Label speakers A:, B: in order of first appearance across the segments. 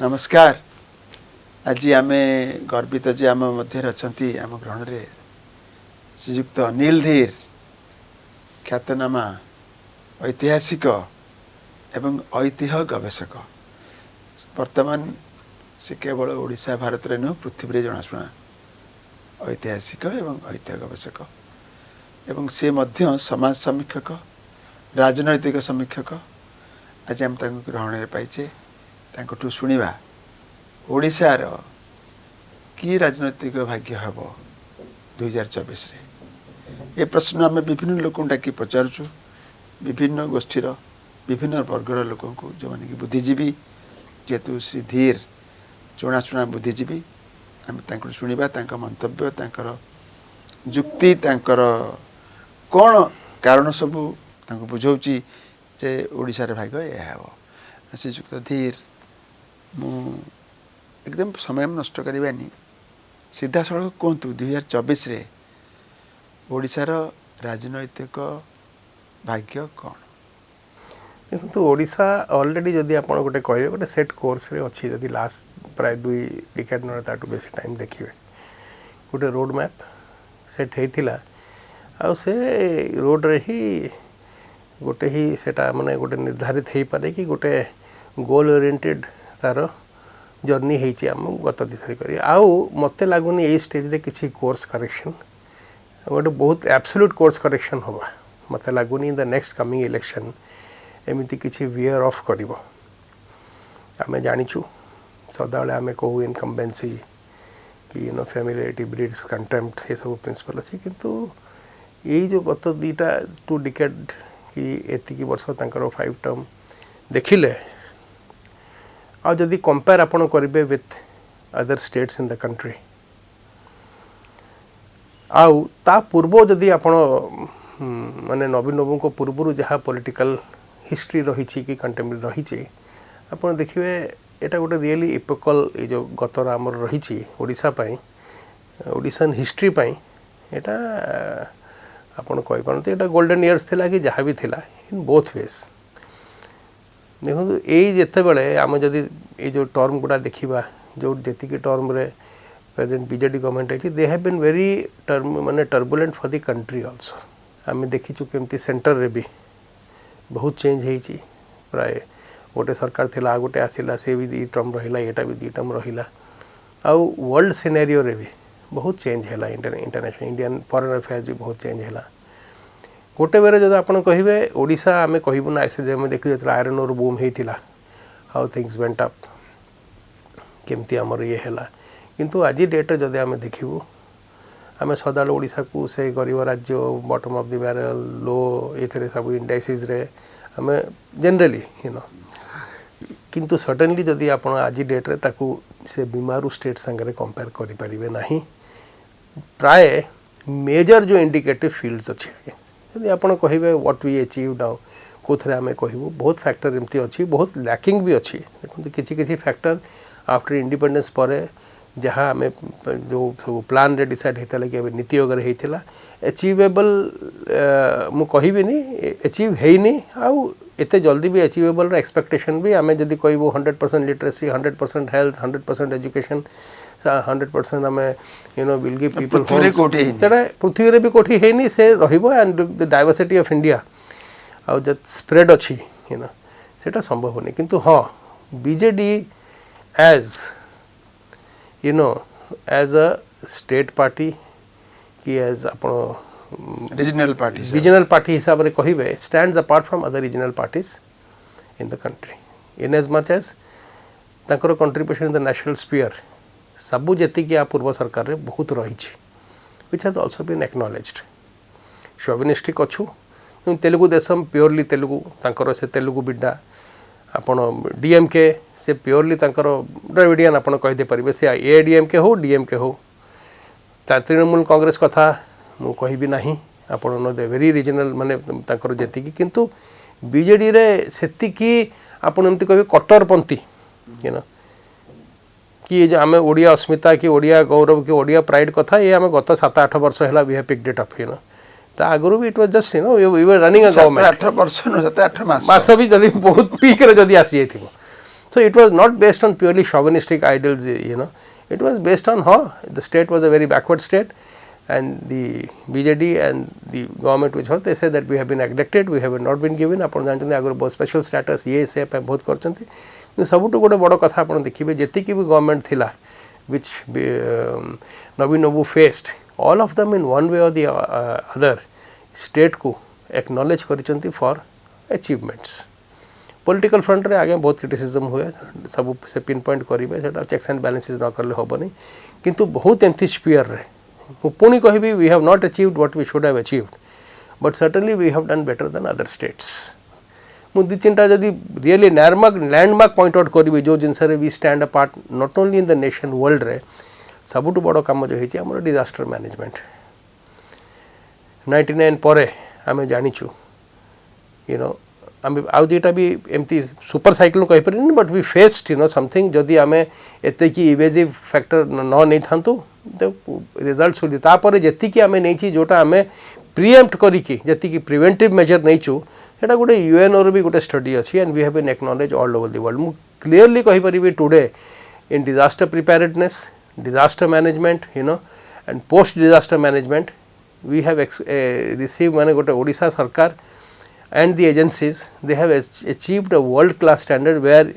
A: नमस्कार। आज आम गर्वित जे आम मध्य अच्छा आम ग्रहण में श्रीजुक्त अनिल धीर ख्यातनामा ऐतिहासिक एवं ऐतिह्य गवेषक वर्तमान से केवल ओडिशा भारत में नुह पृथ्वी जनाशुना ऐतिहासिक एवं ऐतिह्य गवेषक एवं से मध्य समाज समीक्षक राजनैतिक समीक्षक। आज आम ग्रहण में पाइचे तांकठू शुणिबा ओडिशार कि राजनैतिक भाग्य हम 2024 ये प्रश्न आम विभिन्न लोक डाकी पचारुचु विभिन्न गोष्ठीर विभिन्न वर्गर लोक जो मैंने कि बुद्धिजीवी जेहेतु श्री धीर जनाशुना बुद्धिजीवी आम शुणिबा मंतव्य तांकर जुक्ति तांकर कौन कारण सबू बुझाऊँगी जे ओडिशार भाग्य यह हम श्रीजुक्त धीर मु एकदम समय नष्ट करवानी सीधा सड़क कहतु 2024 रे ओडिशार राजनैतिक भाग्य कौन
B: देखो ओडिशा ऑलरेडी जदि आप गोटे कहे गोटे सेट कोर्स रे अच्छी जदि लास्ट प्राय 2 डिकेड न ताटू बेसी टाइम देखिए गोटे रोड मैप सेट होता आ से रोड रे ही गोटे ही सेटा माने गोटे निर्धारित हो पारे कि गोटे गोल ओरिएंटेड तार जर्नी होती आम गत दिथर कर आउ मत लगुनि ये स्टेज रे किसी कोर्स करेक्शन गोटे बहुत एब्सोल्यूट कोर्स करेक्शन होगा मत लगुनि in the next coming election एमती किसी वियर ऑफ कर आम जाचु सदाबले आम कहू इनकम्बेन्सी कि फैमिलिटी ब्रीड्स कंटेम्प्ट ये सब प्रिंसिपल अच्छी किंतु यही जो गत 2 डिकेड कि एतिकी वर्ष तांकर 5 टर्म देखिले आ जदि कंपेयर आपण करेंगे with other states in the country आउ ता पूर्व जदि आपण माने नवीन बाबू को पूर्व जहाँ पॉलिटिकल हिस्ट्री रही कि कंटेम्परेरी रही आपण देखिए एटा गोटे रियली इपोकल ये जो गतर आमर रही ओडिशा पाई ओडिशन हिस्ट्री पाई एटा आपण कहि पारते एटा गोल्डन इयर्स थिला कि जहाँ भी थिला इन बोथ वेज देखो यही जिते बड़े आम जदि ये जो टर्म गुड़ा देखा जो जी टर्म रे प्रेजेंट बीजेडी गवर्नमेंट है they have been very term माने turbulent for the country also आम देखीचु केमती सेंटर रे भी बहुत चेंज होती प्राय गोटे सरकार थिला गोटे आसिला से भी 2 टर्म रहिला एटा भी 2 टर्म रहिला आउ वर्ल्ड सिनेरियो रे भी बहुत चेंज है इंटरनेशनल इंडियन फॉरेन अफेयर्स भी बहुत चेंज है गोटे बेरे जब आप कहे ओडिशा आम कहूँ ना ऐसे आम देखिए जो आयरन ओर बूम होता हाउ थिंग्स वेंट अप केमती आमर ये है किंतु आज डेट जब आम देखू आम सदा ओडिशा को से गरीब राज्य बॉटम ऑफ द बैरल लो ये सब इंडाइसिस रे आम जनरली किंतु सडनली जदि आप आज डेट रे ताकू से बीमारू स्टेट संगे कंपेयर करें ना प्राय मेजर जो इंडिकेटिव फील्ड्स अच्छे यदि आप कहे व्हाट वी अचीव नाउ कौन आम कहूँ बहुत फैक्टर एमती अच्छी बहुत लैकिंग भी अच्छी देखो किसी फैक्टर आफ्टर इंडिपेंडेंस पर जहाँ आम जो प्लान रे डिसाइड होता कि नीति वगैरह होता अचीवेबल मु कहबी अचीव है आउ एते जल्दी भी अचीवेबल एक्सपेक्टेशन भी आम जदि कहूँ 100% लिटरेसी 100% हेल्थ 100% एजुकेशन 100% आम विल गिव पीपल पृथ्वी भी कौटी है से and the diversity of India आउ जब स्प्रेड अच्छी सेटा संभव नहीं किंतु हाँ BJD as as a state party कि एज आप रीजनल पार्टी हिसाब से कहे stands apart from other regional parties in the country in as much as तांकर contribution in the national sphere सबू जी आ पूर्व सरकार रे बहुत रही which has also been acknowledged chauvinistic अच्छु तेलुगु देशम प्योरली तेलुगु तांकर से तेलुगु बिड्डा आपण डीएमके से प्योरली तांकर द्रविडियन आपण कहीदे पारे से एडीएमके हो डीएमके हो तृणमूल कांग्रेस कथा मु कहबी नहीं आपण नो दे वेरी रीजनल माने तांकर जेति किंतु बीजेडी रे सेति की आपण एमती कहबे कट्टरपंथी कि जो आम ओडिया अस्मिता कि ओडिया गौरव कि ओडिया प्राइड कथा ये आम गत 7-8 वर्ष है we have picked it up ता आगुरी भी it was just we were running a government 8 वर्ष न 7-8 मास भी जदी बहुत पीक रे जदी आसी जाइथिबो So it was not based on purely chauvinistic ideals, it was based on how the state was a very backward state, and the BJD and the government which was, they said that we have been neglected, we have not been given. ଆପଣ ଜାଣିଛନ୍ତି ଆଗରୁ ବହୁତ special status ସେ ପାଇଁ ବହୁତ କରିଛନ୍ତି, କିନ୍ତୁ ସବୁଠୁ ଗୋଟେ ବଡ଼ କଥା ଆପଣ ଦେଖିବେ ଯେତିକି ବି ଗଭର୍ଣ୍ଣମେଣ୍ଟ ଥିଲା which Naveen Babu faced, all of them in one way or the other state को acknowledge କରିଛନ୍ତି for achievements. Political front रे आगे बहुत क्रिटिसिज्म हुए, सब से पिन पॉइंट करेंगे सेटा चेक्स एंड बैलेंसेस न करले होबनी, किंतु बहुत एम्प्टी स्फीयर रे पुणी कहबी we have not achieved what we should have achieved, but certainly we have done better than other states. मु दी चिंता जदि रियली लैंडमार्क पॉइंट आउट करी जो जिनस we stand apart not only in the nation world रे सबुठ बड़ काम जो होती है डिजास्टर मैनेजमेंट. 99 पर आम जाचु आम आउ दुईटा भी एमती सुपर साइक्लोन कहीपर, बट वी फेस्ड समथिंग जदि आम एत कि इवेजिव फैक्टर न नहीं था तो रिजल्ट सुनी तापर जी आम नहीं जोटा आम प्रिएम्प्ट करी प्रिवेंटिव मेजर नहीं सेटा गोटे यूएनओ भी गोटे स्टडी अच्छी, and we have been acknowledge all over the world. मु क्लीयरली कहीपरि today in disaster preparedness, disaster management and post disaster management we have receive माने गोटे ओडिशा सरकार and the agencies, they have achieved a world class standard where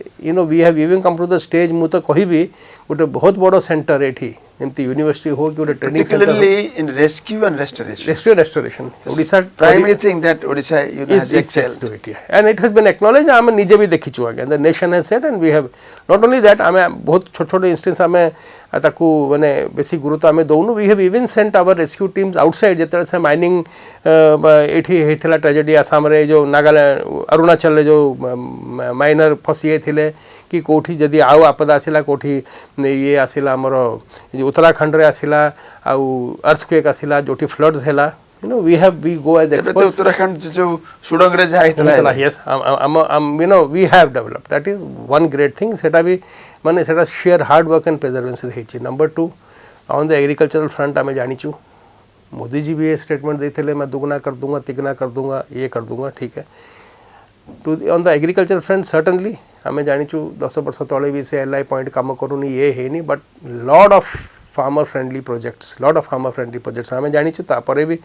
B: we have even come to the stage मु तो कहिबी गोटे बहुत बड़ centre एठी एमती यूनिवर्सिटी हो कि गोटे training centre,
A: particularly in rescue and restoration.
B: Odisha
A: primary thing that Odisha has excelled
B: to it, and it has been acknowledged. आम निजे भी देखिछु आगे, the nation has said, and we have not only that आम बहुत छोट छोट instance आम ताकू माने बेसी गुरुत्व आम दौनु. We have even sent our rescue teams outside जेतले से माइनिंग एठी हेथिला ट्रेजेडी आसाम रे जो नागालैंड अरुणाचल जो माइनर फसी थे कि कोठी जदि आउ आपदा आसिला कोठी ये आसिला हमर उत्तराखंड रे आसिला आउ अर्थक्वेक आसिला जोठी फ्लड्स हैला, we go as experts.
A: Uttarakhand जो सुडंग रे जाइतला,
B: yes, we have developed, that is one great thing. सेटा भी माने सेटा sheer hard work and perseverance रे हेची. Number 2 on the agricultural front आमे जानिचु मोदी जी भी ये स्टेटमेंट देते मैं दुगना कर दूंगा, तिगना कर दूंगा, ये कर दूंगा, ठीक है. To on the agriculture front certainly आम जाचु 10 वर्ष तले भी से एल आई पॉइंट कम करूनी ये है, but lot of farmer friendly projects आम जाचु. तापर भी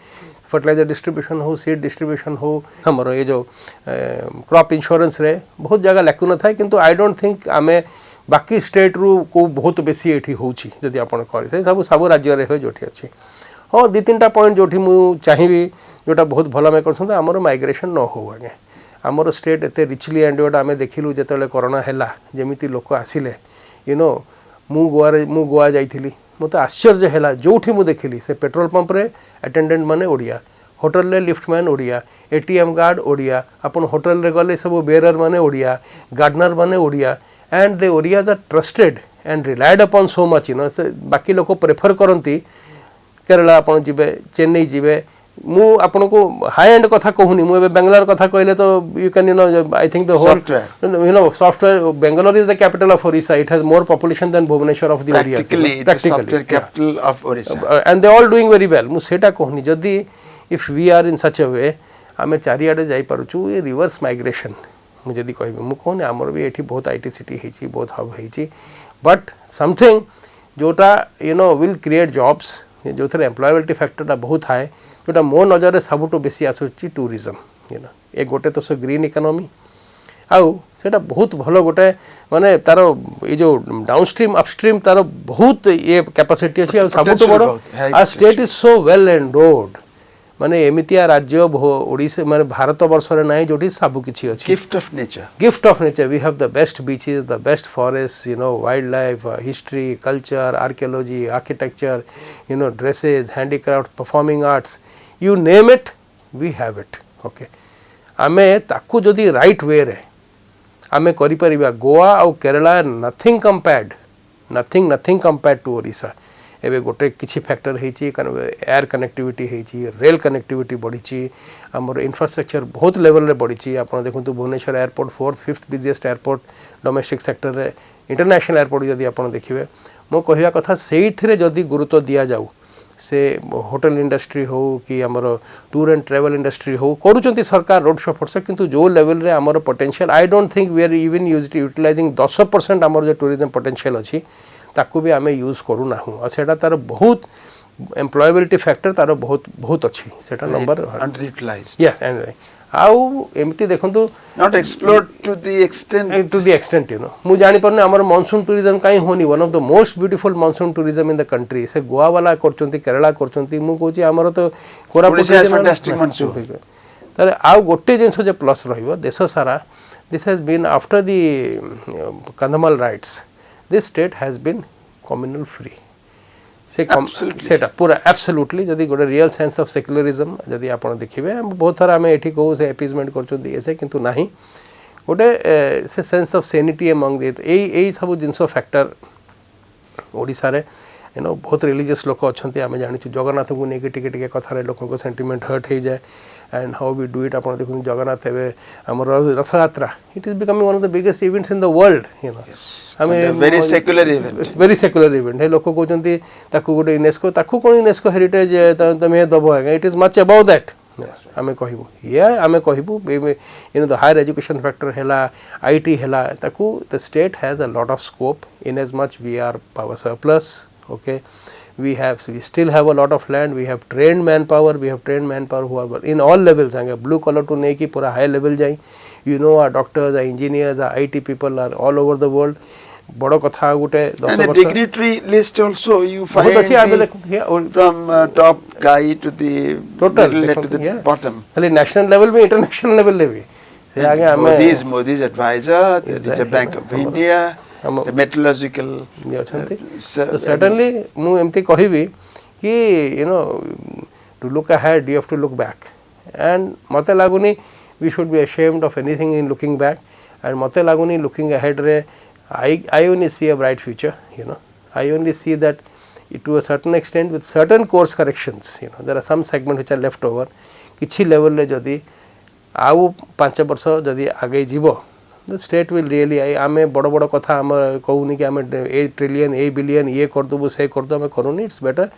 B: फर्टिलाइजर डिस्ट्रीब्यूशन हो, सीड डिस्ट्रीब्यूशन हो, हमर ये जो क्रॉप इंश्योरेंस रे बहुत जगह लैकुना था, किंतु आई डोंट थिंक आम बाकी स्टेट रु को बहुत बेसी एठी होची जदि आपण करे सब राज्य रे हो जोठी अच्छी. हाँ 2-3टा पॉइंट जोठी मु चाहिए जोटा बहुत भल आम कर आमर माइग्रेशन न हो आगे आमर स्टेट एत रिचली एंड जोटा आम देखिलु जो कोरोना है जमी लोक आसिले मु गोवा जाइली मत आश्चर्य है जो मु देखिली से पेट्रोल पंप रे अटेंडेंट माने ओडिया, होटल रे liftman Odia, ATM guard Odia, अपन होटल रे गले सब बेरर माने ओडिया, गार्डनर माने Odia, and they Odias are trusted and relied upon so much बाकी लोक प्रेफर करती केरला आपन जीवे, चेन्नई जीवे. मु आपन को हाई एंड कथा कहूनी, मु बेंगलोर कथा कहले तो you can I think the whole software Bangalore is the capital of Odisha, it has more population than Bhubaneswar of the area,
A: practically capital of Odisha,
B: and they all doing very well. मु सेटा कहूनी जदी if we are in सच अ वे आमे चारियाडे जाई पारुछु ए reverse migration मु जदी कहबी मु कहूनी हमर भी एठी बहुत आईटी सिटी हेची, बहुत हब हेची, बट समथिंग जोटा विल क्रिएट जॉब्स जो थे एम्प्लॉयबिलिटी फैक्टर बहुत हाए जोटा मो नजर में सबुठ बेसी आसूची टूरिज्म. एक गोटे तो ग्रीन इकोनॉमी आउ सेटा बहुत भल गोटे माने तार ये जो डाउनस्ट्रीम अपस्ट्रीम तार बहुत ये कैपेसिटी अच्छी और सबुठ बड़ आ state is so well endorsed माने एमितिया राज्य ओडिशा माने भारत वर्ष रे नाही जोठी सब किछि अछि. Gift of nature we have the best beaches, the best forest, wild life, history, culture, archaeology, architecture, dresses, handicraft, performing arts, you name it we have it. Okay आमे ताकू जदी राइट वे रे आमे करि परिबा गोवा और Kerala nothing compared to Odisha. एवं गोटे किसी फैक्टर होती एयर कनेक्टिविटी होती, रेल कनेक्टिविटी बढ़ी, आमर इंफ्रास्ट्रक्चर बहुत लेवल रे बढ़ी. आप देखो Bhubaneswar airport 4th 5th busiest airport domestic sector रे, इंटरनेशनल एयरपोर्ट जदि आप देखिए मो कहवा कथा से जदि गुरुत्व दि जाऊ से होटल इंडस्ट्री हो कि आमर टूर एंड ट्रैवल इंडस्ट्री हो करूचंती सरकार रोड शो फॉर किंतु जो लेवल रे आमर potential I don't think we are even utilising 10% आमर जो टूरिज्म पोटेंशियल अच्छी ताकू भी आम यूज करू ना और सेटा तार बहुत एम्प्लॉयबिलिटी फैक्टर तार बहुत बहुत अच्छी सेटा नंबर
A: underutilized
B: यस एंड आउ एमती देखंतु
A: not explored to the extent
B: you know मु जानि परने हमर मानसून टूरिज्म काई होनी one of the most beautiful monsoon tourism in the country से गोवा वाला करचंती केरला करचंती मु कहूची हमर तो कोरापुट
A: fantastic monsoon
B: तारे आउ गोटे जिंस जे प्लस रहिबो देश सारा this has been after the Kandhamal riots this state has been communal free सेटा पूरा एब्सोल्युटली जदि गोटे रियल सेंस ऑफ सेक्युलरिज्म जदि आप देखिए बहुत थर आम ये कहूँ से एपिजमेंट कर किंतु ना गोटे से सेंस ऑफ सेनिटी एमंग यही सब जिनस फैक्टर ओडिशा रे यू नो बहुत रिलीजियस लोक अच्छा आम जानी जगन्नाथ को लेकिन टिके कथार लोक सेंटिमेंट हर्ट हो जाए and how we do it आप देखते जगन्नाथ एवं आम Rath Yatra it is becoming one of the biggest events in the world you know
A: very secular event
B: हे लोक कहते ताकू गोटे यूनेस्को ताकू कौन यूनेस्को हेरिटेज तुम्हें दब है it is much about that आमे कहबू ये आमे कहबू you know the higher education factor हैला आईटी हैला ताकू the state has a lot of scope in as much we are power surplus okay we still have a lot of land we have trained manpower who are in all levels blue collar to neki pura high level jai you know our doctors our engineers our IT people are all over the world बड़ो कथा गोटे 10
A: and the dignitary list also you find from top guy to the
B: total
A: to the bottom
B: खाली national level में international level ले भी से आगे हमें
A: Modi's advisor the Reserve Bank of India the meteorological
B: so certainly mu emti kahibi ki you know to look ahead you have to look back and mate laguni we should be ashamed of anything in looking back and mate laguni looking ahead re I only see a bright future you know I only see that to a certain extent with certain course corrections you know there are some segments which are left over kichi level le jodi आउ 5 वर्ष जदि आगे जीवो the state will really आमे बड़ बड़ कथा आम कहूनी कि आम 8 ट्रिलियन 8 बिलियन ये करदेबू से करदे आम करूनी it's better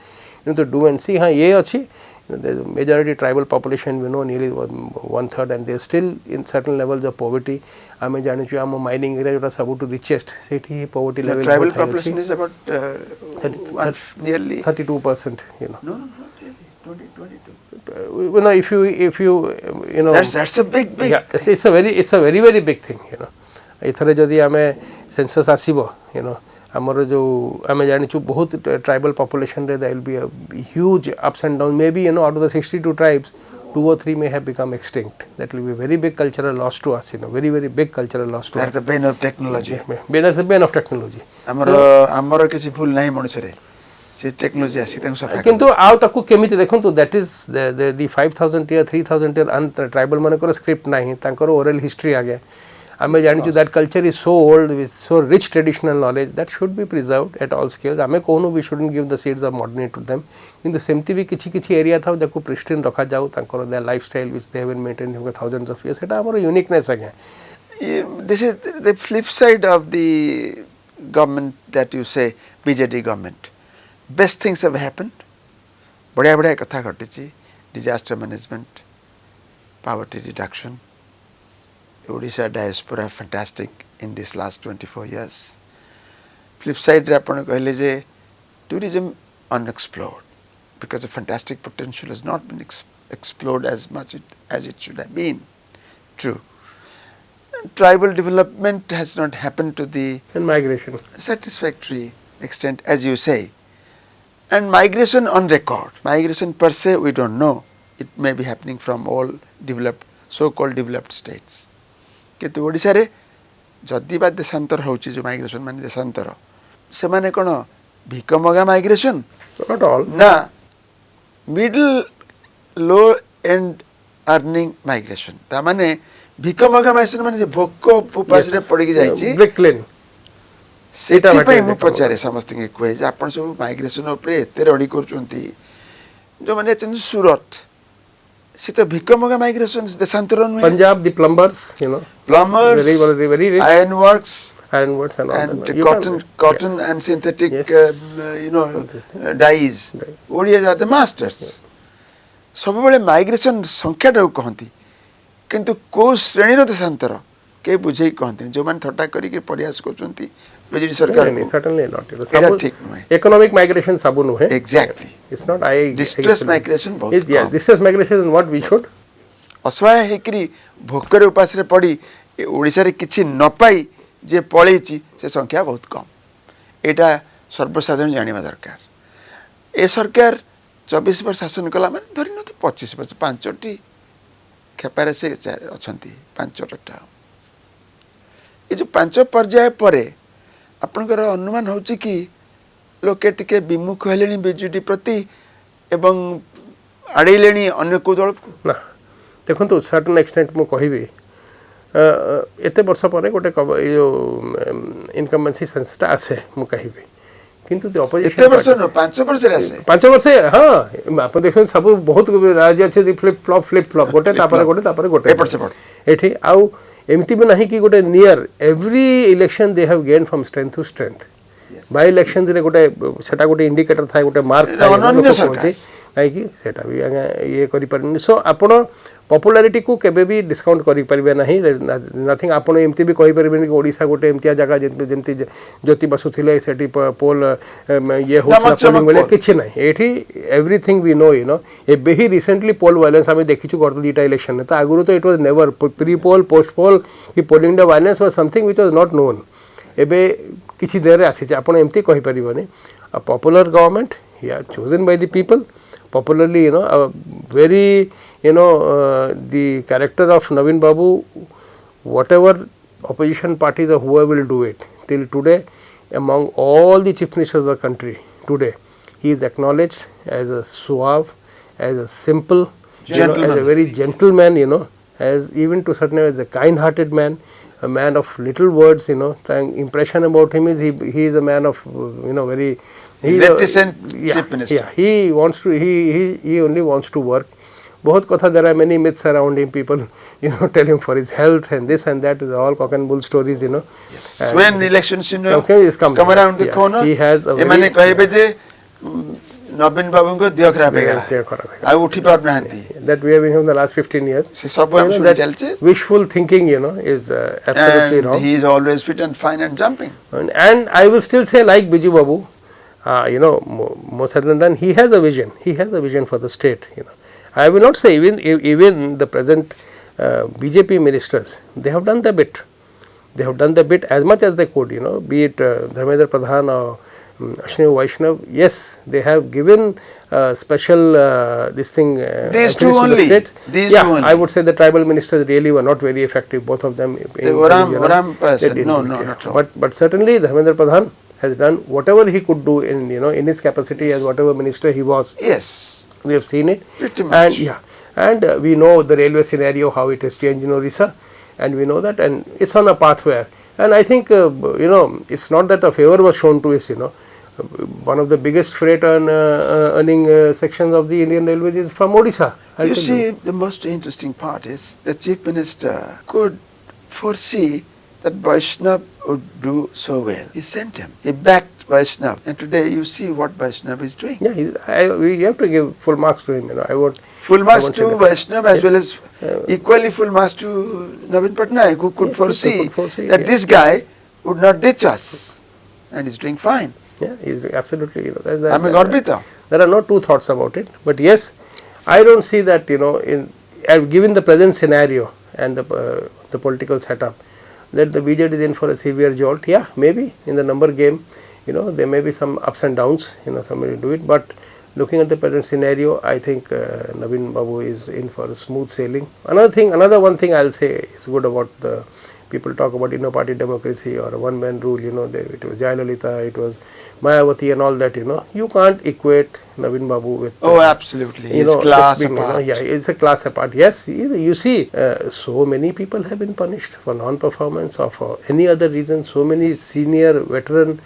B: you to do and see हाँ ये अच्छी majority tribal population we know nearly 1/3 and they still in certain levels of poverty आम जानी आम माइनिंग एरिया जोटा सब रिचेस्ट से poverty level
A: tribal population is about nearly
B: 32% you know you know if you know
A: that's a big
B: yeah it's a very big thing you know इथरे जदि आमे census आसीबो you know हमर जो आमे जानि छु बहुत ट्राइबल पॉपुलेशन रे there will be a huge ups and downs maybe you know out of the 62 tribes 2 or 3 may have become extinct that will be a very big cultural loss to us you know very big cultural loss to
A: that's the bane of technology
B: that's the bane of technology
A: हमर किछि भूल नाही मनुष्य से technology आसी तंग सफा
B: किंतु आउ ताकू केमिति देखंतु that is the 5000 year 3000 year अन ट्राइबल मानकर स्क्रिप्ट नाही तांकर ओरल हिस्ट्री आगे आमे जानि छु that culture is so old with so rich traditional knowledge that should be preserved at all scales आमे कोनु we shouldn't give the seeds of modernity to them किंतु सेमति भी किछि एरिया था जको प्रिस्टीन रखा जाऊ तांकर the lifestyle which they have been maintain for thousands of years एटा हमर यूनिकनेस आगे
A: this is the flip side of the government that you say BJD government best things have happened बढ़िया कथा घटी disaster management poverty reduction Odisha diaspora fantastic in this last 24 years flip side रे आपण कहले जे tourism unexplored because the fantastic potential has not been explored as much as it should have been true tribal development has not happened to the
B: and migration
A: satisfactory extent as you say and migration on record migration per se we don't know it may be happening from all developed so called developed states किंतु ओडिसा रे जदि बा देशांतर होची जो migration माने देशांतर से माने कोन भिक मगा माइग्रेशन
B: नॉट ऑल
A: ना middle low and earning migration ता माने भिक मगा माइग्रेशन माने जे भोक उपास रे पड़ी जाई छी
B: ब्रेकलेन
A: से पचारे समस्त कहे आप सब माइग्रेशन एत रड़ी कर जो मैंने सूरत See the Bhikamanga migrations, the Santoran
B: Punjab, the plumbers,
A: plumbers,
B: very rich.
A: ironworks,
B: and all
A: and
B: that.
A: cotton and synthetic,
B: Yes.
A: dyes. Odias are the masters. ସବୁବେଳେ ମାଇଗ୍ରେସନ୍ ସଂଖ୍ୟାଟାକୁ କହନ୍ତି କିନ୍ତୁ କେଉଁ ଶ୍ରେଣୀର ଦେଶାନ୍ତର କେହି ବୁଝେଇ କହନ୍ତିନି ଯେଉଁମାନେ ଥଟ୍ଟା କରିକି ପରିହାସ କରୁଛନ୍ତି ବିଜେଡି ସରକାର
B: Certainly not.
A: ଠିକ ନୁହେଁ
B: Economic migration sabu nuhe.
A: Exactly.
B: It's not. I
A: distress migration ବହୁତ
B: Yeah,
A: com
B: distress migration is what we should.
A: ଅସହାୟ ହେଇକିରି ଭୋକରେ ଉପାସରେ ପଡ଼ି ଓଡ଼ିଶାରେ କିଛି ନ ପାଇ ଯେ ପଳେଇଛି ସେ ସଂଖ୍ୟା ବହୁତ କମ୍ ଏଇଟା ସର୍ବସାଧାରଣ ଜାଣିବା ଦରକାର ଏ ସରକାର 24 ବର୍ଷ ଶାସନ କଲା ମାନେ ଧରି ନିଅନ୍ତୁ 25 ବର୍ଷ 5ଟି ଖେପାରେ ସେ ଅଛନ୍ତି 5ଟା ଏ ଯେଉଁ 5 ପର୍ଯ୍ୟାୟ ପରେ ଆପଣଙ୍କର ଅନୁମାନ ହେଉଛି କି ଲୋକେ ଟିକେ ବିମୁଖ ହେଲେଣି ବିଜେଡି ପ୍ରତି ଏବଂ ଆଡ଼େଇଲେଣି ଅନ୍ୟ କେଉଁ ଦଳକୁ
B: ନା ଦେଖନ୍ତୁ ସର୍ଟନ୍ ଏକ୍ସଟେଣ୍ଟ ମୁଁ କହିବି ଏତେ ବର୍ଷ ପରେ ଗୋଟେ ଏ ଯେଉଁ ଇନକମ୍ବେନ୍ସି ସେନ୍ସଟା ଆସେ ମୁଁ କହିବି କିନ୍ତୁ
A: ଏତେ ବର୍ଷ ନୁହଁ 5 ବର୍ଷରେ ଆସେ
B: 5 ବର୍ଷ ହଁ ଆପଣ ଦେଖନ୍ତୁ ସବୁ ବହୁତ ରାଜ୍ୟ ଅଛି ଫ୍ଲିପ୍ ଫ୍ଲପ୍ ଗୋଟେ ତାପରେ ଗୋଟେ ଏଠି ଆଉ ଏମିତି ବି ନାହିଁ କି ଗୋଟେ near every election they have gain from strength to strength by ଇଲେକ୍ସନ୍ରେ ଗୋଟେ ସେଟା ଗୋଟେ ଇଣ୍ଡିକେଟର ଥାଏ ଗୋଟେ ମାର୍କ ଥାଏ କାହିଁକି ସେଟା ବି ଆଜ୍ଞା ଇଏ କରିପାରିବେନି ସୋ ଆପଣ ପପୁଲାରିଟିକୁ କେବେ ବି ଡିସକାଉଣ୍ଟ କରିପାରିବେ ନାହିଁ ନଥିଙ୍ଗ ଆପଣ ଏମିତି ବି କହିପାରିବେନି କି ଓଡ଼ିଶା ଗୋଟେ ଏମିତିଆ ଜାଗା ଯେମିତି ଜ୍ୟୋତି ବାସୁ ଥିଲେ ସେଠି ପୋଲ୍ ଇଏ ହେଉଥିଲା ପୋଲିଂ ବେଳେ କିଛି ନାହିଁ ଏଇଠି ଏଭ୍ରିଥିଙ୍ଗ ୱି ନୋ ଏବେ ହିଁ ରିସେଣ୍ଟଲି ପୋଲ୍ ଭାଇଲେନ୍ସ ଆମେ ଦେଖିଛୁ ଗତ 2ଟା ଇଲେକ୍ସନରେ ତ ଆଗରୁ ତ it was never pre poll post poll କି ପୋଲିଂର violence was something which was not known ଏବେ କିଛି ଦିନରେ ଆସିଛି ଆପଣ ଏମିତି କହିପାରିବେନି popular government chosen by the people popularly very the character of Naveen Babu whatever opposition parties or whoever will do it till today among all the chief ministers of the country today he is acknowledged as a suave as a simple as a very gentleman as even to certain as a kind hearted man a man of little words the impression about him is he is a man of very
A: reticent chief minister
B: he wants to he only wants to work bahut kotha there are many myths around him people tell him for his health and this and that is all cock and bull stories
A: yes. when elections
B: come
A: around the corner
B: he has a
A: emane kahibe je नवीन बाबू को देह खराब है उठी पार नांती
B: that we have been in the last 15 years
A: से सब हम सुन चलचे
B: wishful thinking is absolutely wrong
A: he is always fit and fine and jumping
B: and I will still say like Biju Babu more certain than he has a vision for the state I will not say even the present BJP ministers they have done the bit as much as they could be it Dharmendra Pradhan or Ashwini Vaishnav, yes, they have given special this thing
A: these two only.
B: The states.
A: These two only.
B: I would say the tribal ministers really were not very effective. Both of them.
A: Varam person. No, not wrong.
B: But certainly Dharmendra Pradhan has done whatever he could do in his capacity as whatever minister he was.
A: Yes,
B: we have seen it.
A: Pretty much.
B: And we know the railway scenario how it has changed in Odisha, and we know that, and it's on a path where. And I think it's not that a favor was shown to us. One of the biggest freight earning sections of the Indian Railways is from Odisha.
A: You see, the most interesting part is the chief minister could foresee that Vaishnav would do so well. He sent him. He backed Vaishnav, and today you see what Vaishnav is doing.
B: Yeah, we have to give full marks to him. I want
A: full marks to Vaishnav as well as equally full marks to Naveen Patnaik, who could foresee that this guy would not ditch us, and he's doing fine.
B: Yeah, he's doing absolutely.
A: I'm a Garbita.
B: There are no two thoughts about it. But yes, I don't see that given the present scenario and the political setup, that the BJD is in for a severe jolt. Yeah, maybe in the number game, there may be some ups and downs. Somebody do it. But looking at the present scenario, I think Naveen Babu is in for a smooth sailing. Another one thing I'll say is good about the. People talk about party democracy or a one-man rule, it was Jayalalitha, it was Mayawati and all that, You can't equate Naveen Babu with...
A: Oh, absolutely. It's class apart.
B: It's a class apart. Yes, you see, so many people have been punished for non-performance or for any other reason. So many senior veteran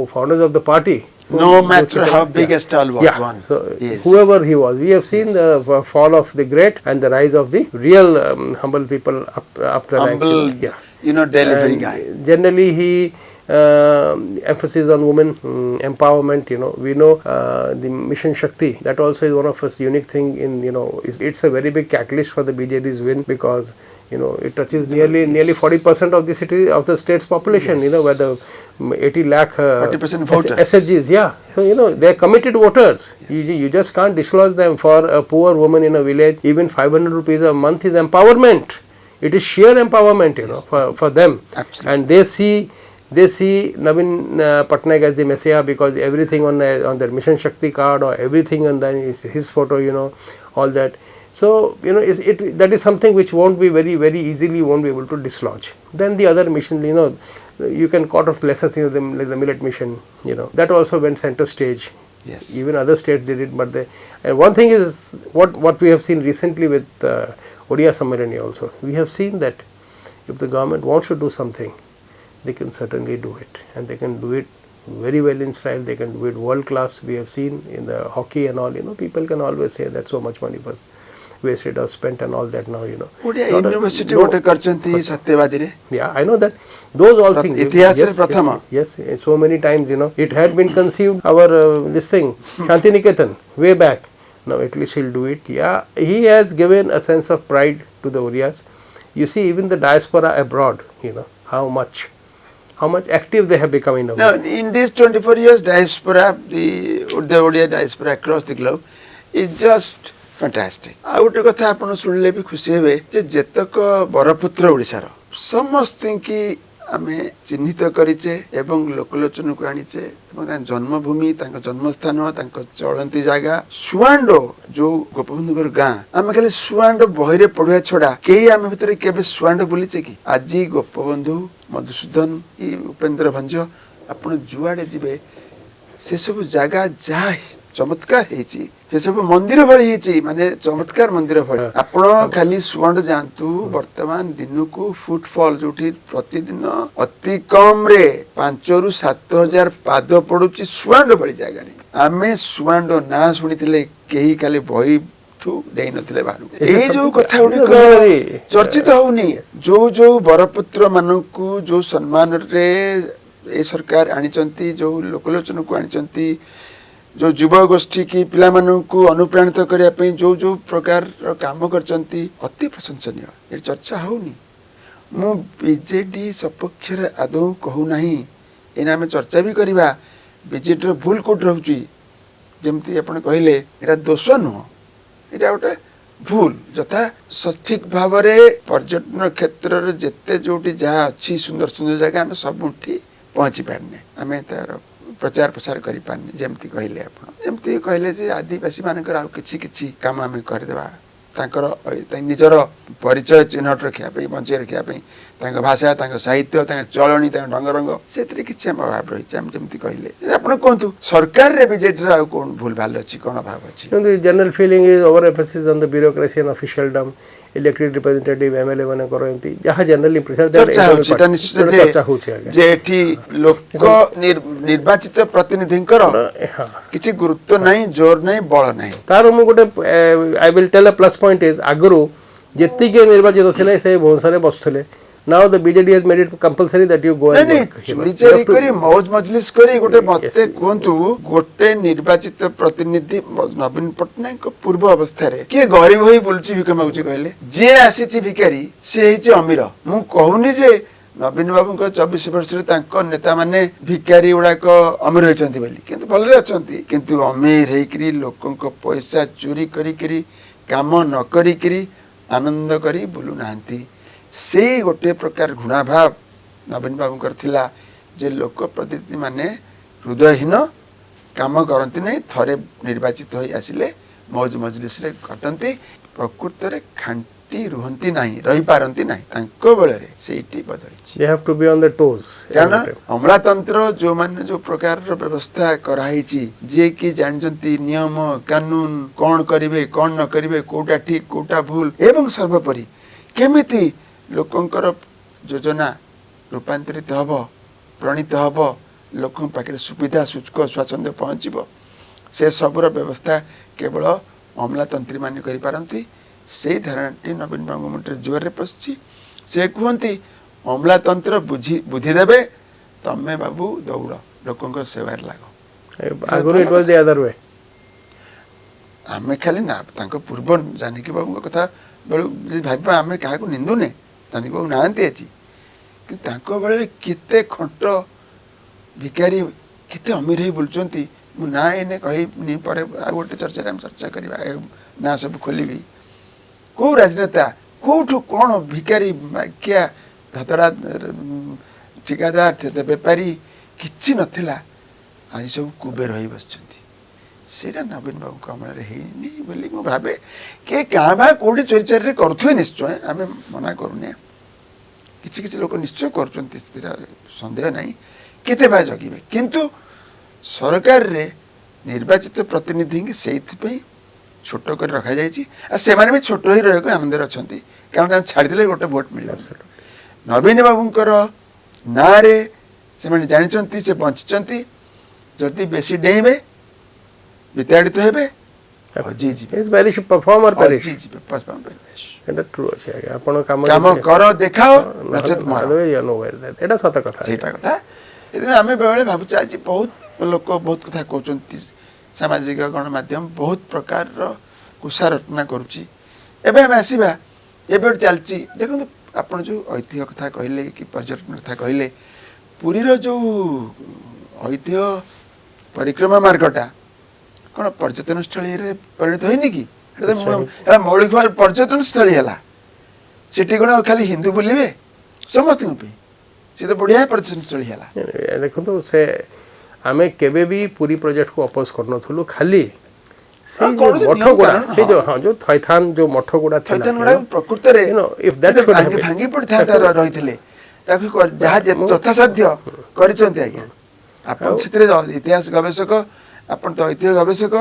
B: founders of the party
A: No matter how big a stalwart one
B: So
A: is.
B: whoever he was, we have seen the fall of the great and the rise of the real humble people up the ranks.
A: Humble, delivery guy.
B: Generally, he emphasis on women empowerment. We know the Mission Shakti. That also is one of us unique thing in it's a very big catalyst for the BJD's win, because it touches nearly 40% of the city of the state's population.
A: Yes.
B: Where the 80 lakh
A: 40% voters.
B: SHGs. So they are committed voters. You just can't dislodge them for a poor woman in a village. Even 500 rupees a month is empowerment. It is sheer empowerment, for them.
A: Absolutely.
B: And they see Naveen Patnaik as the messiah, because everything on their Mission Shakti card or everything on his photo, all that. So that is something which won't be very very easily won't be able to dislodge. Then the other mission, you can cut off lesser things like the millet mission. That also went center stage.
A: Yes.
B: Even other states did it, but and one thing is what we have seen recently with Odia Sammelani also. We have seen that if the government wants to do something, they can certainly do it, and they can do it very well in style. They can do it world class. We have seen in the hockey and all. People can always say that so much money was wasted or spent and all that now.
A: Odia University what karchanti satyavadi re.
B: Yeah, I know that. Those all things. Yes, so many times it had been conceived. Our this thing Shantiniketan way back. Now at least he'll do it. Yeah, he has given a sense of pride to the Odias. You see, even the diaspora abroad. How much active they have become in.
A: Now, in these 24 years, diaspora, the Odia diaspora across the globe is just fantastic. ଆଉ ଗୋଟେ କଥା ଆପଣ ଶୁଣିଲେ ବି ଖୁସି ହେବେ ଯେ ଯେତକ ବରପୁତ୍ର ଓଡ଼ିଶାର ସମସ୍ତଙ୍କୁ ଆମେ ଚିହ୍ନିତ କରିଛେ ଏବଂ ଲୋକଲୋଚନକୁ ଆଣିଛେ ଏବଂ ତାଙ୍କ ଜନ୍ମଭୂମି ତାଙ୍କ ଜନ୍ମସ୍ଥାନ ତାଙ୍କ ଚଳନ୍ତି ଜାଗା ସୁଆଣ୍ଡ ଯୋଉ ଗୋପବନ୍ଧୁଙ୍କର ଗାଁ ଆମେ ଖାଲି ସୁଆଣ୍ଡ ବହିରେ ପଢିବା ଛଡା କେହି ଆମ ଭିତରେ କେବେ ସୁଆଣ୍ଡ ବୁଲିଛେ କି? ଆଜି ଗୋପବନ୍ଧୁ ମଧୁସୂଦନ କି ଉପେନ୍ଦ୍ର ଭଞ୍ଜ ଆପଣ ଯୁଆଡେ ଯିବେ ସେସବୁ ଜାଗା ଯାହା ଚମତ୍କାର ହେଇଛି ସେସବୁ ମନ୍ଦିର ଭଳି ହେଇଛି, ମାନେ ଚମତ୍କାର ମନ୍ଦିର ଭଳି। ଆପଣ ଖାଲି ସୁଆଣ୍ଡ ଯାଆନ୍ତୁ, ବର୍ତ୍ତମାନ ଦିନକୁ ଫୁଟଫଲ ଯୋଉଠି ପ୍ରତିଦିନ ଅତି କମରେ 5,000 ରୁ 7,000 ପାଦ ପଡୁଛି ସୁଆଣ୍ଡ ଭଳି ଜାଗାରେ। ଆମେ ସୁଆଣ୍ଡ ନାଁ ଶୁଣିଥିଲେ କେହି ଖାଲି ବହି ଡେଇ ନଥିଲେ ବାହାରକୁ। ଏଇ ଯୋଉ କଥା ଗୁଡିକ ଚର୍ଚ୍ଚିତ ହଉନି, ଯୋଉ ବରପୁତ୍ର ମାନଙ୍କୁ ଯୋଉ ସମ୍ମାନରେ ଏ ସରକାର ଆଣିଛନ୍ତି, ଯୋଉ ଲୋକଲୋଚନକୁ ଆଣିଛନ୍ତି, जो युवा गोष्ठी की पिला माननकु अनुप्राणित करिया पई जो प्रकार काम करचंती अति प्रशंसनीय। ए चर्चा होनी मु बीजेडी सपक्ष रे आदौ कहू नाही, एना हम चर्चा भी करिबा बीजेडी रो भूल कोट रहउची। जेमती आपण कहिले एटा दोष नुह, एटा गोटे भूल जथा सठिक भाव रे पर्यटन क्षेत्र रे जेते जोटी जहा अछि सुंदर सुंदर जगह हम सबुठी पहुंची पारने, आमे तार प्रचार प्रसार करि पारने। जेमती कहले आपण जेमती कहले जे आदिवासी मानकर आ किछि काम आमे कर देबा, तांकर निजर परिचय चिन्हट रखिया पई बंचे रखिया पई तांका भाषा तांका साहित्य तांका चलणी तांका ढंग रंग सेतरी किछि हम अभाव रहिछ। हम जेमती कहले आपण कोंतु सरकार रे बीजेडी रा कोन भूल भाल अछि, कोन अभाव अछि?
B: The general feeling is over emphasis on the bureaucracy and officialdom, elected representative MLA माने करो एमती जहा जनरल इंप्रेशन
A: चर्चा होछि। ता निश्चित जे एठी लोक निर्वाचित प्रतिनिधिंकर किछि गुरुत्व नाही, जोर नाही, बळ नाही।
B: तार मु गोटे I will tell a plus point is आगरो जेति के निर्वाचित थिले से भोंसरे बसथले। Now the BJD has made it compulsory that you go and work.
A: चोरी चोरी करी मौज मजलिस करी गोटे मते कोंतु गोटे निर्वाचित प्रतिनिधि नवीन पटनायक को पूर्व अवस्था रे के गरीब होई बुलची भिका मागुची कहले जे आसीची भिकारी से हिची अमीर। मु कहूनी जे नवीन बाबू को 24 वर्ष रे तांको नेता माने भिकारी उडा को अमीर होइचंती बोली, किंतु भलरे अछंती, किंतु अमीर हेकरी लोकन को पैसा चोरी करी करी काम न करी करी आनंद करी बुलु नांती। से गोटे प्रकार घृणा भाव नवीन बाबूकर थिला जे लोक प्रतिनिधि माने हृदयहीन काम करती नहीं, थरे निर्वाचित होई आसिले मौज मजलिस रे कटंती, प्रकृत रे खांटी रुहंती नहीं, रही पारंती नहीं। तांको बेले रे सेठी बदलिछि।
B: They have to be on the toes।
A: कारण अमलातंत्र जो माने जो प्रकार रो व्यवस्था कराइछि, जे कि जानजंती नियम कानून कोन करिवे कोन न करिवे, कोटा ठीक कोटा भूल, एवं सर्वोपरि केमिति लोकंकर योजना रूपांतरित हब, प्रणीत हब, लोकों पाखे सुविधा सुख स्वाच्छंद्य पहुँचब से सबूर व्यवस्था केवल अमलातंत्री मान करिपारंती से धारणाटी नवीन बाबू मुंडे जोर पशि से कहते अमलातंत्र बुद्धि देवे तमें बाबू दौड़ लोकों सेवार लाग आम खाली ना पूर्व जानकी बाबू कथा बेलू भाव आम क्या निंदुने जानकी बाबू नहांती अच्छी कि बेले केते खंट भिकारी केते अमीर ही बुलुंट मु ना एने कहनी पर गोटे चर्चा आम चर्चा करवा ना सब खोलि कौ राजनेता कौठू कौन भिकारी क्या धतड़ा ठिकादार बेपारी किसी नथिला आज सब कुबेर हो बस सेटा नवीन बाबू अमल बोली मु भावे के क्या बा कौटी चोरी चारी करुवे निश्चय आम मना करूने किसी किसी लोक निश्चय कर सन्देह ना केते बा जगिबे किंतु सरकार रे निर्वाचित प्रतिनिधि से छोट कर रखा जाए से भी छोट ही रही आनंद अच्छा कारण छाड़दे गोटे भोट मिल नवीन बाबूंकर ना से जानते से बंची जदि बेसी डेइबे विताड़ित हेबे काम कर देखाओ नचेत
B: एटा सत कथा
A: सेटा कथा आम बेले भावुचे आज बहुत लोक बहुत कथा कहते सामाजिक गणमाध्यम बहुत प्रकार कुषारटना करुच्ची एवं आम आसवा एवं चलती देखो आप जो ऐतिह्य कथा कहले कि पर्यटन कथा कहले पुरीर जो ऐतिह्य परिक्रमा मार्गटा कौन पर्यटन स्थली परिणत होनी कि मौलिक भाव पर्यटन स्थली है सेठी कौन खाली हिंदू बुलवे समस्त सी तो बढ़िया पर्यटन स्थली है
B: देखो से आमे केबे भी पूरी प्रोजेक्ट को अपोज करनथुलु खाली से जो मठ गुडा से जो हां जो थैथान जो मठ गुडा था
A: थैथान गुडा प्रकृति रे
B: इफ दैट शुड हैव
A: भांगी पड़ता रहिथिले ताकि जहा तथा साध्य करिसंती आज्ञा आपण सितरे इतिहास गवेषक आपण तो ऐतिह्य गवेषक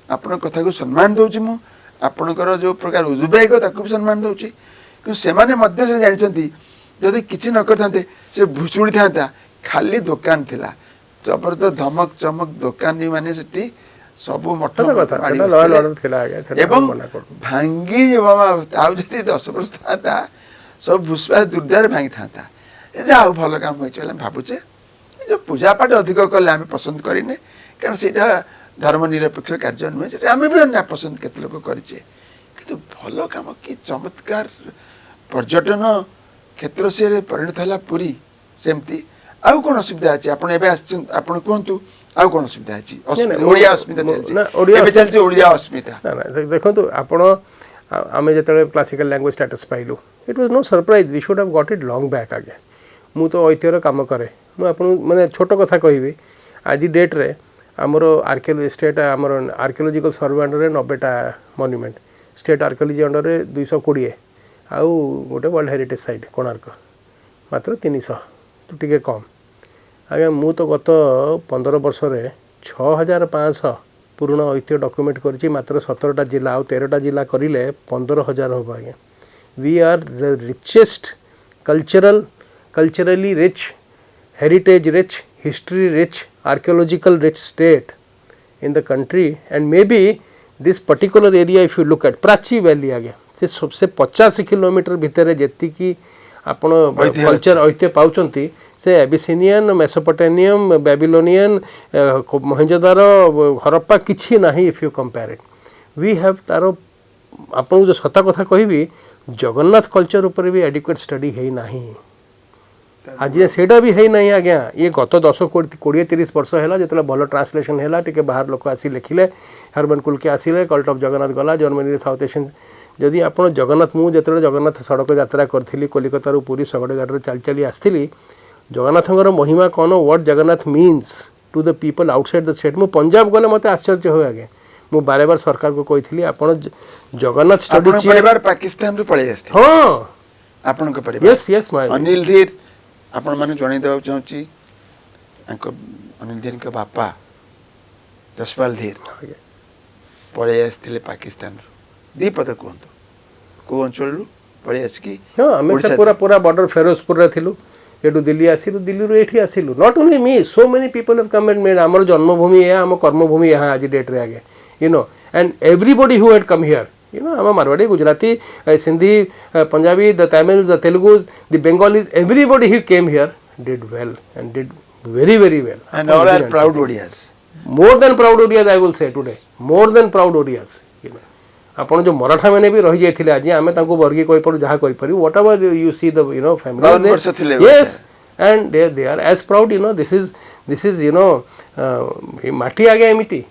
A: आपण कथा को सम्मान दउची मु आपणकर जो प्रकार उद्वेग ताकु भी सम्मान दउची कि से माने मध्य से जानिसंती जदि किछि न करथांते से भुसुड़ी थांता खाली दुकान थिला जबरदस्त धमक चमक दुकानी माने सेठी सबु मठ एवं भांगी आउ जदि 10 वर्ष था सब भुसवा दुर्दार भांगी था जा भल काम हो भावुचे जो पूजा पाठ अधिक कले आम पसंद करें कारण से धर्मनिरपेक्ष कार्य नुहे से आम भी अन्य पसंद केत लोक करे कि भल कम कि चमत्कार पर्यटन क्षेत्र से परिणत है पूरी सेमती आउ कौन असुविधा अच्छी आप कहतु आउ कौन असुविधा अच्छी ओडिया अस्मिता ओडिया अस्मिता
B: देखो आपण आम जो क्लासिकल लैंग्वेज स्टेटस पाइलु it was no surprise we should have got it long back आगे मु तो ऐतिह्यर काम करे माने छोट कथा कहबी आज डेट रे आमर आर्कियोलॉजी स्टेट आमर आर्कियोलॉजिकल सर्वे अंडर 90टा मॉन्यूमेंट स्टेट आर्कियोलॉजी अंडर 220 आउ गोटे वर्ल्ड हेरिटेज साइट कोणार्क मात्र 300 तो टिके कम आज्ञा मु तो गत 15 वर्ष रे 6500 पुराना ऐतिह्य डॉक्यूमेंट करिछि मात्र 17टा जिला आउ 13टा जिला करिले 15000 होबा आज्ञा we are richest culturally rich, heritage rich, history rich, archaeological rich state in the country, and maybe this particular area if you look at Prachi valley आगे से सबसे 50 किलोमीटर भितर जेती की आपण कल्चर ऐतिह्य पाउचंती से Abyssinian Mesopotamian Babylonian Mohenjodaro Harappa किछि नाही if you compare it we have तारो आपण जो सता कथा कहबी जगन्नाथ कल्चर ऊपर भी एडिक्वेट स्टडी है नाही आज सेटा भी है नहीं आज्ञा ये गत 10-20-30 वर्ष है जो भल ट्रांसलेशन है टे बाहर लोक आसी लिखिले हरबन कुल के आसिले कल्ट ऑफ जगन्नाथ गला जर्मनी साउथ एशियन जदि आप जगन्नाथ मु जो जगन्नाथ सड़क यात्रा करी कलिकता पुरी शगड़ गाड़ी चली चली आसती जगन्नाथर महिमा कौन what Jagannath means to the people outside the state मु पंजाब गले मत आश्चर्य हुए आगे मु बारे बार सरकार को कही आप जगन्नाथ स्टडी
A: पाकिस्तान पड़े
B: हाँ
A: आपण परिवार
B: यस यस
A: अनिल धीर आपण मैंने जन देवा चाहूँगी अनिल धीर के बापा जसपाल धीर पलि आसते पाकिस्तान दीपद कहतु कौ अंचल पलि आसिकी
B: हाँ आम से पूरा पूरा बॉर्डर फेरोजपुर रे थिलु एटू दिल्ली आसिलु दिल्ली रो एठी आसिलु not only me so many people have come and made आमर जन्मभूमि है आम कर्मभूमि यहाँ आज डेट रे आगे you know and everybody who had come here you know आम Marwari Gujarati Sindhi Punjabi the Tamils the Telugus the Bengalis everybody who came here did well and did very well
A: and all are proud Odias
B: more than proud Odias I will say today more than proud Odias you know आपण जो मराठा मैंने भी रही जाइथिले आज आमे तांको वर्गी कोइ पर जहा कोइ पर whatever you see the you know family yes and they are as proud you know this is you know माटी आ गया एमिति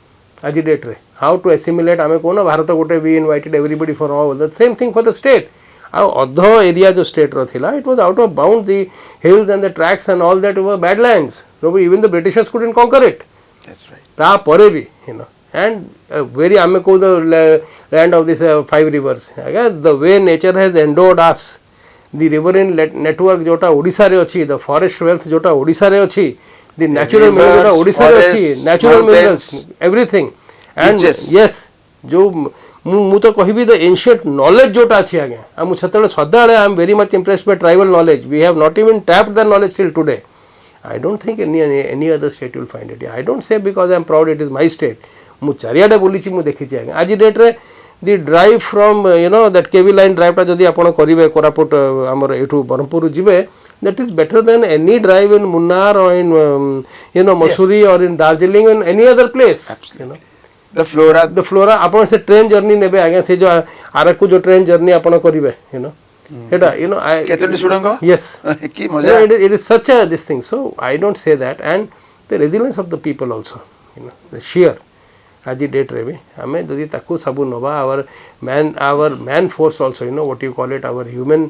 B: आज डेट रे how to assimilate आमे कोन भारत गोटे we invited everybody for all the same thing for the state अधो area जो state रो थिला it was out of bound the hills and the tracks and all that were badlands no even the Britishers couldn't conquer it
A: that's right
B: ता परे भी you know and very आमे को the land of this 5 rivers again the way nature has endowed us the riverine network जोटा ओडिसा रे अछि the forest wealth जोटा ओडिसा रे अछि the natural minerals जोटा ओडिसा रे अछि natural minerals everything and yes जो मु तो कहिबी the ancient knowledge जोटा अछि आगे हम छतले सदाळे I am very much impressed by tribal knowledge we have not even tapped the knowledge till today I don't think any other state will find it I don't say because I am proud it is my state मु चारियाडे बोली छी मु देखि छी आगे आज date रे the drive from you know that KV line drive टा जदी आपण करिवे कोरापुट हमर एठू Barhampur जिवे that is better than any drive in Munnar or in you know Mussoorie or in Darjeeling or any other place
A: absolutely.
B: You know
A: the flora
B: आपण से train journey नेबे आगे से जो आरकू जो ट्रेन जर्नी आपण करिवे you know Etah you know I
A: केतली सुडंग
B: yes
A: की मजा
B: it is such a this thing so I don't say that and the resilience of the people also you know the sheer आज date रे भी हमें जदि ताकू सबु नबा our man force also you know what you call it our human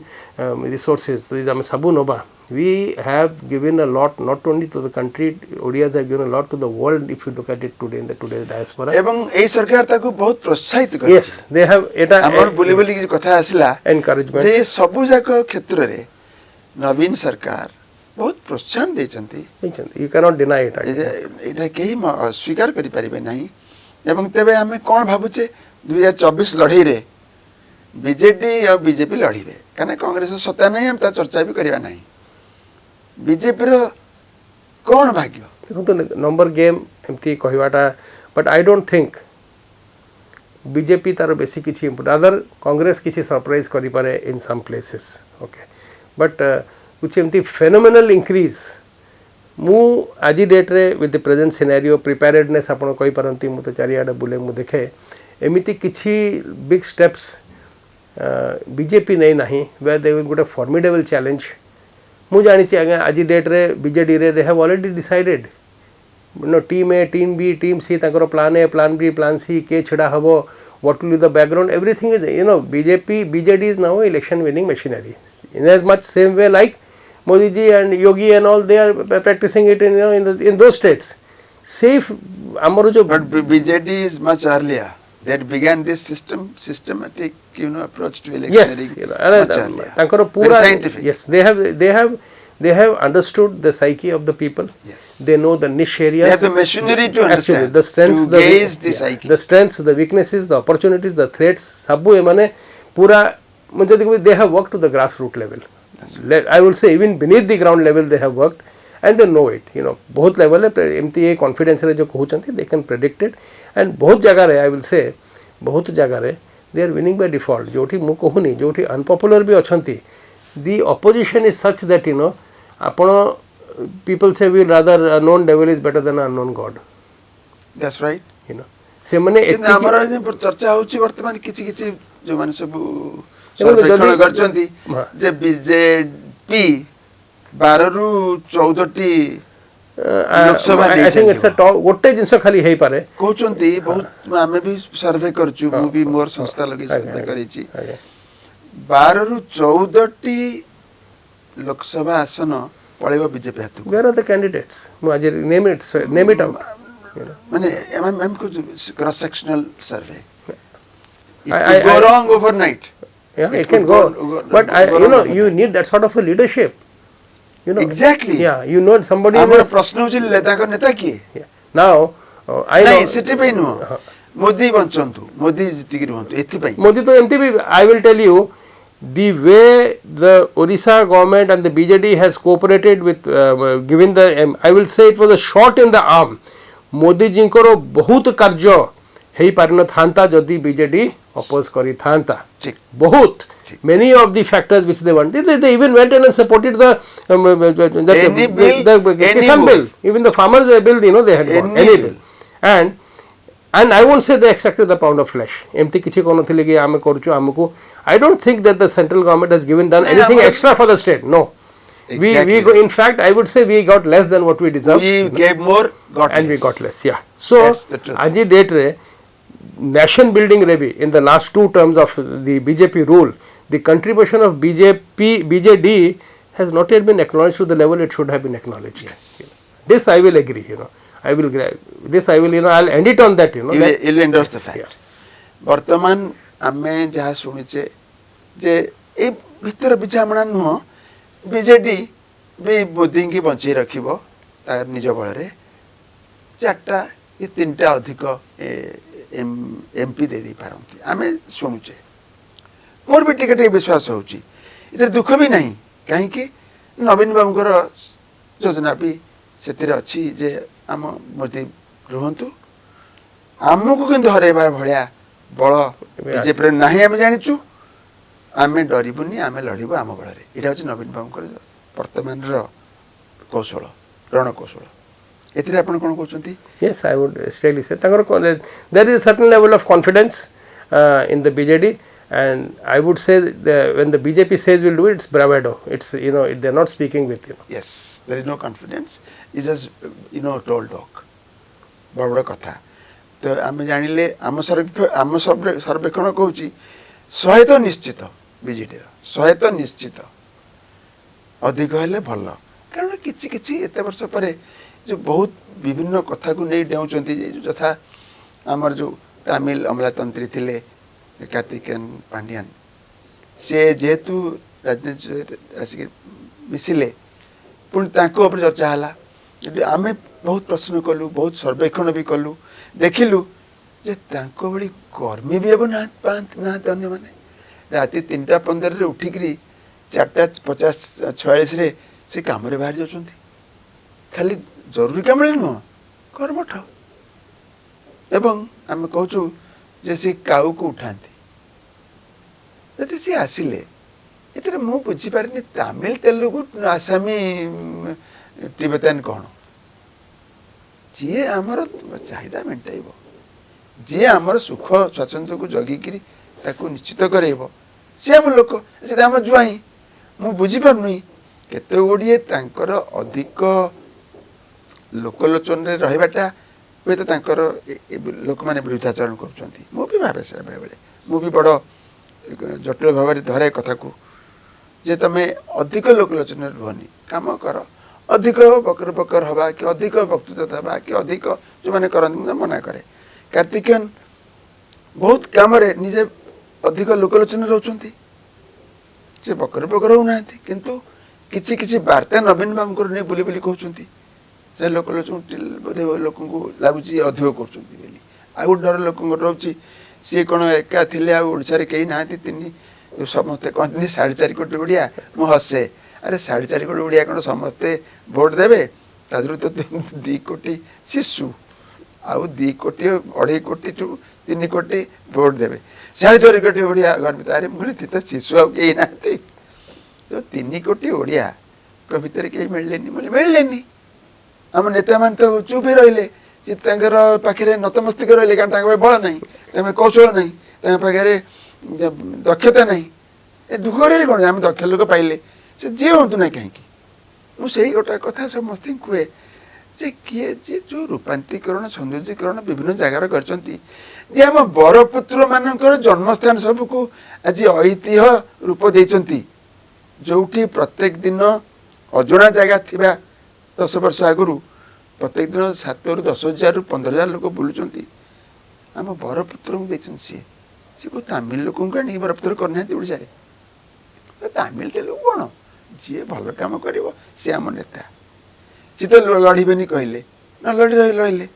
B: resources हम सबु नबा we have given a lot not only to the country Odias have given a lot to the world if you look at it today in the today's diaspora
A: एवं ए सरकार ताकू बहुत प्रोत्साहित कर
B: yes they have एटा
A: हमर बोली बोली की कथा आसला
B: encouragement
A: जे सबु जाक क्षेत्र रे नवीन सरकार बहुत प्रोत्साहन देचंती
B: you cannot deny it
A: एटा केही स्वीकार करि परिबे नाही एवं तेबे हमें कोन भाबुचे 2024 लड़ाई रे बीजेडी और बीजेपी लड़ीबे कने कांग्रेस सत्ता नहीं हम ता चर्चा भी करिवा नहीं बीजेपी रो कोन भाग्य
B: देखो तो नंबर गेम एमती कहवाटा but I don't think BJP तार बेसी किछि अदर कांग्रेस किछि सरप्राइज करि पारे in some places okay but कुछ एमती फेनोमेनल इंक्रीज मु आज डेट रे with the present scenario preparedness आपण कहि परंती मु तो चारियाडे बुले मु देखे एमिति किछि बिग स्टेप्स बीजेपी नहीं नाही वे दे विल गोटे फॉर्मिडेबल चैलेंज मु जानि छी आगे आज डेट रे बीजेडी रे they have already decided no team A team B team C ताकर plan A plan B plan C के छडा हबो what will be the background everything is you know BJD is now election winning machinery in as much same way like Modi ji and Yogi and all they are practicing it in you know in those states. Safe amaro jo
A: but BJD is much earlier. That began this systematic you know approach to election.
B: Yes, you know, tankaro pura
A: scientific.
B: Yes, they have understood the psyche of the people.
A: Yes,
B: they know the niche areas.
A: They have the machinery to understand.
B: Actually, the strengths,
A: to gauge the psyche.
B: The strengths, the weaknesses, the opportunities, the threats. Sabu emane pura mujhe dekho they have worked to the grassroots level. I will say even beneath the ground level they have worked and they know it you know बहुत level है एमती ये confidence रे जो कहउचंती they can predict it and बहुत जगह रे I will say बहुत जगह रे they are winning by default जोठी मु कहूनी जोठी unpopular भी अछंती the opposition is such that you know आपण people say we rather a known devil is better than a unknown god
A: that's right
B: you know से माने
A: एति हमर चर्चा होची वर्तमान किछि किछि जो माने सब सर्वेक्षण करछंती जे बीजेपी 12 रु 14 टी Lok Sabha
B: I think it's a गोटे जिंस खाली हेई पारे
A: कहउचंती बहुत हमें भी सर्वे करछु मु भी मोर संस्था लगे सर्वे करिछि 12 रु 14 टी लोकसभा आसन पळेबो बीजेपी हातु
B: वेयर आर द कैंडिडेट्स मु आज नेम इट आउट
A: माने एम को cross sectional survey I go wrong overnight.
B: Yeah, it can go. But you know, you need that sort of a leadership. You know.
A: Exactly.
B: Yeah, you know somebody.
A: हमारा प्रश्न होची लेता का नेता की.
B: Now, I know.
A: नहीं city पे no. Modi बंचंतु. Modi जिति की रहंतु. एथि पे.
B: मोदी तो एमती भी I will tell you the way the Odisha government and the BJD has cooperated with giving the I will say it was a shot in the arm. Modi ji को बहुत कार्य है पारन थांता जदि BJD oppose करी थांता बहुत many of the factors which they wanted they even went and supported the Kisan bill, even the farmers bill, you know, they had got any bill. And I won't say they extracted the pound of flesh. एमती किसी को नथिले कि आमे करूछु हमको. I don't think that the central government has done anything extra for the state. No. Exactly. We in fact I would say we got less than what we deserved.
A: We gave more, got
B: and
A: less.
B: We got less. Yeah. So aji date re nation building rebi in the last 2 terms of the BJP rule, the contribution of BJD has not yet been acknowledged to the level it should have been acknowledged.
A: Yes.
B: This I will agree, you know. I will I'll end it on that, you know.
A: You will endorse the fact. Bartaman ame jaha shuniche je e bhitar bichamana nuho BJD be Modi ki banchi rakhibo tar nijo balare chatta e tinta adhiko MP de di paranti ame shunuche मोर भी टिके विश्वास होची इधर दुख भी नहीं कहीं कि नवीन बाबूर योजना भी से अच्छी जे आम मोदी रुहतु आमको किंतु हरैबार भाया बल बीजेपी ना आम जाचु आम डरबुनि आम लड़बू आम बल यहाँ हूँ नवीन बाबूर वर्तमान कौशल रणकौशल एथिरे आपण कोन कहउछंती
B: yes I would still say there is a certain level of confidence in the BJD and I would say when the BJP says will do it, it's bravado, it's you know they're not speaking with you know.
A: Yes, there is no confidence, it's just you know told talk बड़ कथा तो आम जानिले आम सर्वेक्षण कहूँ 100 तो निश्चित BJD 100 तो निश्चित अधिक हेले भल कारण किछि किछि एते वर्ष परे जो बहुत विभिन्न कथा को नहीं डेउचंती यथा आमर जो तमिल अमलातंत्री थिले कार्तिकेयन पांड्यान से जेहेतु राजनीति आसिक मिसिले पुणी तांको ऊपर चर्चा हला आमे बहुत प्रश्न कलु बहुत सर्वेक्षण भी कलु देखिलु जे तांको बड़ी कर्मी भी ना अन्य माने राति 3:15 रे उठिकरी 4:50-46 रे से काम रे बाहर जाउछंती खाली जरूरी काम नुह कर्मठ एवं आम कहूँ जे सी काऊ को उठाती जदि सी आसिले ये मु बुझीपारे तमिल तेलुगु आसामी टिबेतान कौन जी आमर चाहिदा मेटाइब जी आमर सुख स्वच्छंद को जगिकी निश्चित करब सी आम लोक से आम जुआई मु बुझीपारुनी केते गुड़िए तांकर अधिक लोकलोचन रहीबाटा हुए तो लोक मैंने विरुद्धाचरण करुँच भावे से बेले बेले मुझे बड़ जटिल भाव धरे कथा को जे तुम अधिक लोकलोचन रुहनी काम कर अधिक बकर बकर हवा कि अधिक वक्तृत्व हवा कि अधिक जो मैंने करते मना करे कार्तिकेयन बहुत कम निजे अधिक लोकलोचन रोचंती से बकर बकर होना किंतु किछि किछि वार्ता नवीन बाबू नहीं बुली बुली कहते से लोकलोचन बोधे लोक लगुच अधिक कर डर लोक रोचे सी कौन एका थे ओडिशा कहीं ना तीन समस्ते कहते 4.5 कोटी ओडिया मु हसे अरे 4.5 कोटी ओडिया कौन समस्ते भोट देवे तादर तो 2 कोटी शिशु आउ 2 कोटी 2.5 कोटी टू 3 कोटी भोट देवे 4.5 कोटी ओडिया गर्मित अरे मुझे तो शिशु आउ कहीं ना तो 3 कोटी ओडिया को भितर कहीं मिलने मिलने आम नेता मान तो चुप ही रही पाखे नतमस्तिक रही कारण बल ना कौशल ना पाखे दक्षता ना ए दुख कौन आम दक्ष लोक पाइले से जी हूँ ना कहीं मुझे गोटा कथा समस्त कहे जे किए जी जो रूपांतरीकरण सौंदर्यीकरण विभिन्न जगार कर आम बरपुत्र मानकर जन्मस्थान सबको आज ऐतिह्य रूप देती जो प्रत्येक दिन अजणा जगह थिबा 10 वर्ष आगु प्रत्येक दिन 7 ରୁ 10,000 ରୁ 15,000 लोक बुलूँ आम बरपुत्र को सी को तमिल लोक आनी बरपुत्र करना ओडिशा तमिल तेलुगु कौन जी भल कम कर सी आम नेता सी तो लड़बे कहले न लड़ी रही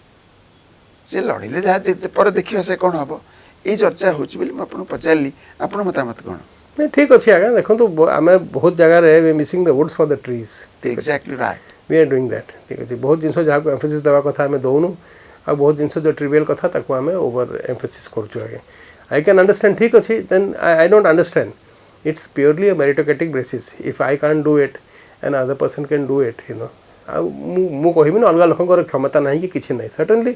A: सी लड़े जहाँ पर देखा से कौन हम ये चर्चा हो पचारि आप मतामत कौन
B: नहीं ठीक अच्छे आगे देखो तो आम बहुत जगह we missing the woods for the trees
A: exactly right
B: we are doing that ठीक अच्छे बहुत जिनस जहाँ एम्फेसिस देवा कथा आम दौनु आ बहुत जिनस जो ट्रिवियल कथा ताको आम ओवर एम्फेसिस करूँ आगे आई कैन अंडरस्टैंड ठीक अच्छे then I don't understand it's purely a meritocratic basis if I can do it and other person can do it you know मु कहबी ना अलग लोकर क्षमता ना कि किसी ना certainly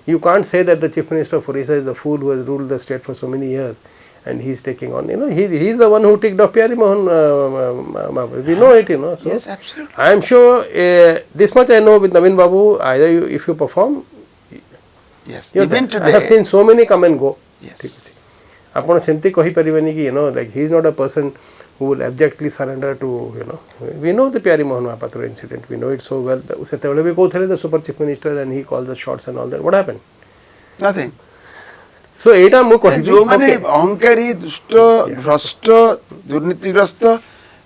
B: you can't say that the chief minister of Odisha is a fool who has ruled the state for so many years and he's taking on, you know, he's the one who ticked off Pyari Mohan, we know it, you know. So
A: yes, absolutely.
B: I am sure this much I know with Naveen Babu, either if you perform,
A: yes,
B: you know,
A: even today,
B: I have seen so many come and go.
A: yes.
B: ଆପଣ ସେମିତି କହିପାରିବେନି କି like he is not a person who will abjectly surrender to, you know, we know the Pyari Mohan Mahapatra incident, we know it so well. ସେତେବେଳେ ବି କହୁଥିଲେ the super chief minister and he called the shots and all that. What happened?
A: Nothing.
B: So ଏଇଟା ମୁଁ କହିବି
A: जो माने अहंकारी दुष्ट भ्रष्ट दुर्नीतिग्रस्त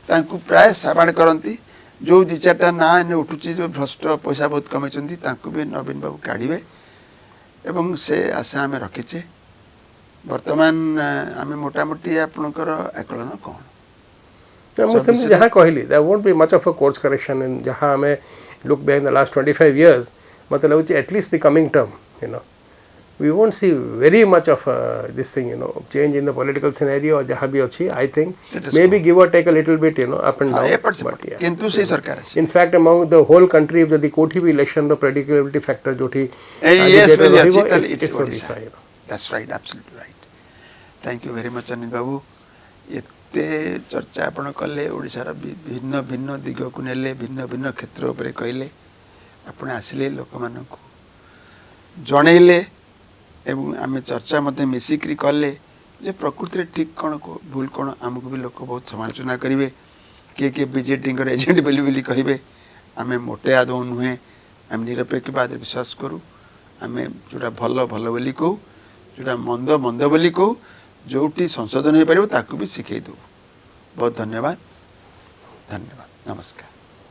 A: तांकु प्राय साबाण करती जो दि चारटा ना ने उठुची जो भ्रष्ट पैसा बहुत कमाइछंती तांकु भी नवीन बाबू काढिबे एवं से आशा आमे रखिछे वर्तमान आमे मोटामोटी आपनकर आकलन कोन
B: मुझे जहाँ कहली there won't be much of a course correction in जहाँ हमें look back in the last 25 years मतलब उची at least the coming term, you know, we won't see very much of this thing, you know, change in the political scenario और जहाँ भी अच्छी I think maybe give or take a little bit, you know, up and down.
A: but yeah. किंतु से सरकार
B: in fact among the whole country if the कोठी भी election रो predictability factor जो थी
A: yes well
B: it's Odisha, you know.
A: That's right, absolutely right. Thank you very much Anil बाबू एते चर्चा आपण कले ओडिशार भिन्न भिन्न दिग को नेले भिन्न भिन्न क्षेत्र उपरे कहले आपण आसिले लोक मानकु जणैले एवं आमे चर्चा मध्य मिसिक्री कले जे प्रकृति ठीक कौन को भूल कौन आमको भी लोक बहुत समालोचना करेंगे किए बीजेडी एजेंट बोली कहे आम मोटे आदौ नुहे आम निरपेक्षवाद विश्वास करूँ आम जोटा भल भल बोली कहू जोटा मंद मंद बोली कहू जोटी संशोधन हो पार ताकू भी शिखई दू बहुत धन्यवाद नमस्कार।